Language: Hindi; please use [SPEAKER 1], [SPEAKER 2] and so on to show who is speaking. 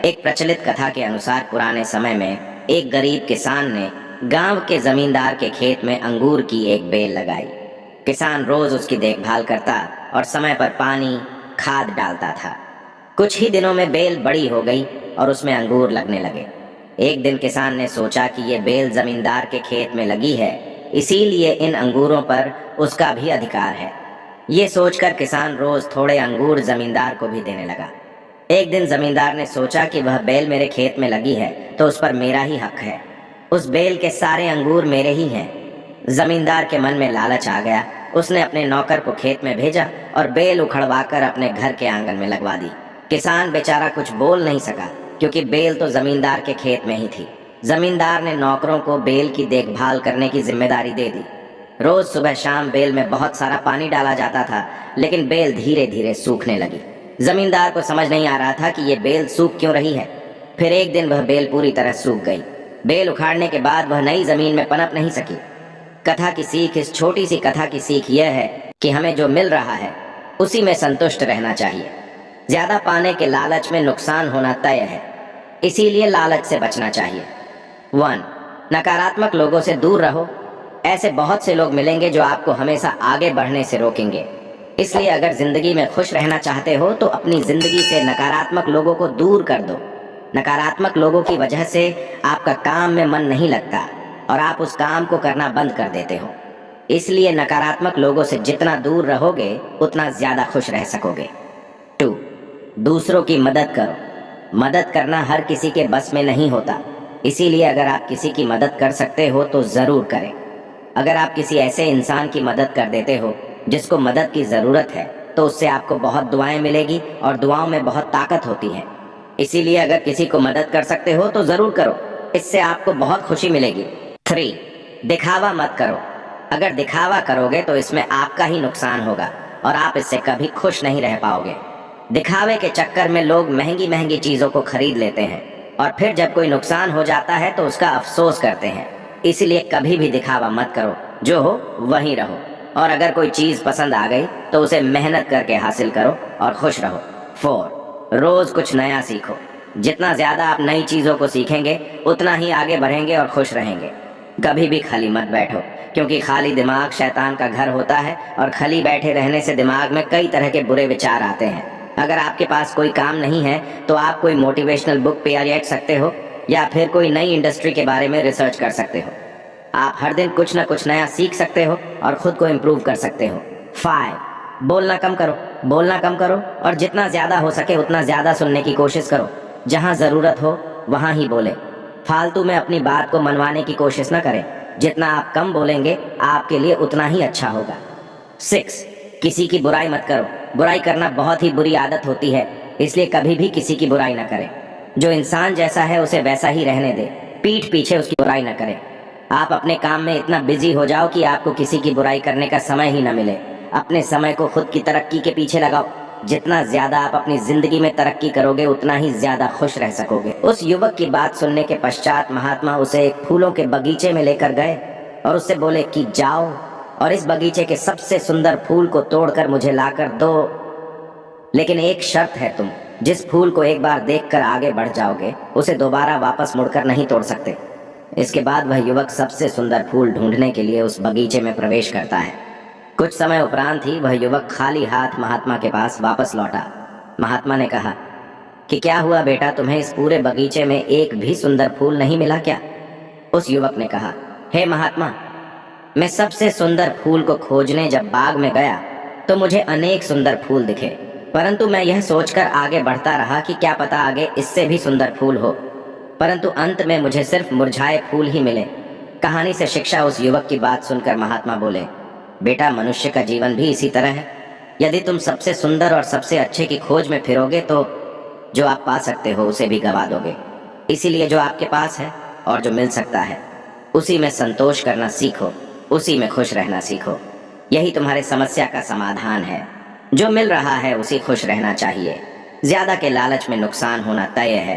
[SPEAKER 1] एक प्रचलित कथा के अनुसार पुराने समय में एक गरीब किसान ने गांव के जमींदार के खेत में अंगूर की एक बेल लगाई। किसान रोज उसकी देखभाल करता और समय पर पानी खाद डालता था। कुछ ही दिनों में बेल बड़ी हो गई और उसमें अंगूर लगने लगे। एक दिन किसान ने सोचा कि ये बेल जमींदार के खेत में लगी है, इसीलिए इन अंगूरों पर उसका भी अधिकार है। ये सोचकर किसान रोज थोड़े अंगूर जमींदार को भी देने लगा। एक दिन जमींदार ने सोचा कि वह बेल मेरे खेत में लगी है तो उस पर मेरा ही हक है, उस बेल के सारे अंगूर मेरे ही हैं। जमींदार के मन में लालच आ गया। उसने अपने नौकर को खेत में भेजा और बेल उखड़वाकर अपने घर के आंगन में लगवा दी। किसान बेचारा कुछ बोल नहीं सका क्योंकि बेल तो जमींदार के खेत में ही थी। जमींदार ने नौकरों को बेल की देखभाल करने की जिम्मेदारी दे दी। रोज सुबह शाम बेल में बहुत सारा पानी डाला जाता था, लेकिन बेल धीरे धीरे सूखने लगी। जमींदार को समझ नहीं आ रहा था कि ये बेल सूख क्यों रही है। फिर एक दिन वह बेल पूरी तरह सूख गई। बेल उखाड़ने के बाद वह नई जमीन में पनप नहीं सकी। कथा की सीख, इस छोटी सी कथा की सीख यह है कि हमें जो मिल रहा है उसी में संतुष्ट रहना चाहिए। ज्यादा पाने के लालच में नुकसान होना तय है, इसीलिए लालच से बचना चाहिए। 1. नकारात्मक लोगों से दूर रहो। ऐसे बहुत से लोग मिलेंगे जो आपको हमेशा आगे बढ़ने से रोकेंगे। इसलिए अगर जिंदगी में खुश रहना चाहते हो तो अपनी जिंदगी से नकारात्मक लोगों को दूर कर दो। नकारात्मक लोगों की वजह से आपका काम में मन नहीं लगता और आप उस काम को करना बंद कर देते हो। इसलिए नकारात्मक लोगों से जितना दूर रहोगे उतना ज्यादा खुश रह सकोगे। 2. दूसरों की मदद करो। मदद करना हर किसी के बस में नहीं होता, इसीलिए अगर आप किसी की मदद कर सकते हो तो जरूर करें। अगर आप किसी ऐसे इंसान की मदद कर देते हो जिसको मदद की जरूरत है तो उससे आपको बहुत दुआएं मिलेगी और दुआओं में बहुत ताकत होती है। इसीलिए अगर किसी को मदद कर सकते हो तो जरूर करो, इससे आपको बहुत खुशी मिलेगी। 3. दिखावा मत करो। अगर दिखावा करोगे तो इसमें आपका ही नुकसान होगा और आप इससे कभी खुश नहीं रह पाओगे। दिखावे के चक्कर में लोग महंगी महंगी चीजों को खरीद लेते हैं और फिर जब कोई नुकसान हो जाता है तो उसका अफसोस करते हैं। इसलिए कभी भी दिखावा मत करो, जो हो वहीं रहो। और अगर कोई चीज पसंद आ गई तो उसे मेहनत करके हासिल करो और खुश रहो। 4. रोज कुछ नया सीखो। जितना ज्यादा आप नई चीजों को सीखेंगे उतना ही आगे बढ़ेंगे और खुश रहेंगे। कभी भी खाली मत बैठो, क्योंकि खाली दिमाग शैतान का घर होता है और खाली बैठे रहने से दिमाग में कई तरह के बुरे विचार आते हैं। अगर आपके पास कोई काम नहीं है तो आप कोई मोटिवेशनल बुक पे पढ़ सकते हो या फिर कोई नई इंडस्ट्री के बारे में रिसर्च कर सकते हो। आप हर दिन कुछ ना कुछ नया सीख सकते हो और खुद को इम्प्रूव कर सकते हो। 5. बोलना कम करो। बोलना कम करो और जितना ज्यादा हो सके उतना ज्यादा सुनने की कोशिश करो। जहां जरूरत हो वहां ही बोले। फालतू में अपनी बात को मनवाने की कोशिश ना करें। जितना आप कम बोलेंगे आपके लिए उतना ही अच्छा होगा। 6. किसी की बुराई मत करो। बुराई करना बहुत ही बुरी आदत होती है, इसलिए कभी भी किसी की बुराई ना करें। जो इंसान जैसा है उसे वैसा ही रहने दे, पीठ पीछे उसकी बुराई ना करें। आप अपने काम में इतना बिजी हो जाओ कि आपको किसी की बुराई करने का समय ही न मिले। अपने समय को खुद की तरक्की के पीछे लगाओ। जितना ज्यादा आप अपनी जिंदगी में तरक्की करोगे उतना ही ज्यादा खुश रह सकोगे। उस युवक की बात सुनने के पश्चात महात्मा उसे एक फूलों के बगीचे में लेकर गए और उससे बोले कि जाओ और इस बगीचे के सबसे सुंदर फूल को तोड़कर मुझे लाकर दो, लेकिन एक शर्त है, तुम जिस फूल को एक बार देखकर आगे बढ़ जाओगे उसे दोबारा वापस मुड़कर नहीं तोड़ सकते। इसके बाद वह युवक सबसे सुंदर फूल ढूंढने के लिए उस बगीचे में प्रवेश करता है। कुछ समय उपरांत ही वह युवक खाली हाथ महात्मा के पास वापस लौटा। महात्मा ने कहा कि क्या हुआ बेटा, तुम्हें इस पूरे बगीचे में एक भी सुंदर फूल नहीं मिला क्या? उस युवक ने कहा, हे महात्मा, मैं सबसे सुंदर फूल को खोजने जब बाग में गया तो मुझे अनेक सुंदर फूल दिखे, परंतु मैं यह सोचकर आगे बढ़ता रहा कि क्या पता आगे इससे भी सुंदर फूल हो, परंतु अंत में मुझे सिर्फ मुरझाए फूल ही मिले। कहानी से शिक्षा। उस युवक की बात सुनकर महात्मा बोले, बेटा, मनुष्य का जीवन भी इसी तरह है। यदि तुम सबसे सुंदर और सबसे अच्छे की खोज में फिरोगे तो जो आप पा सकते हो उसे भी गवा दोगे। इसीलिए जो आपके पास है और जो मिल सकता है उसी में संतोष करना सीखो, उसी में खुश रहना सीखो। यही तुम्हारे समस्या का समाधान है। जो मिल रहा है उसी खुश रहना चाहिए। ज्यादा के लालच में नुकसान होना तय है।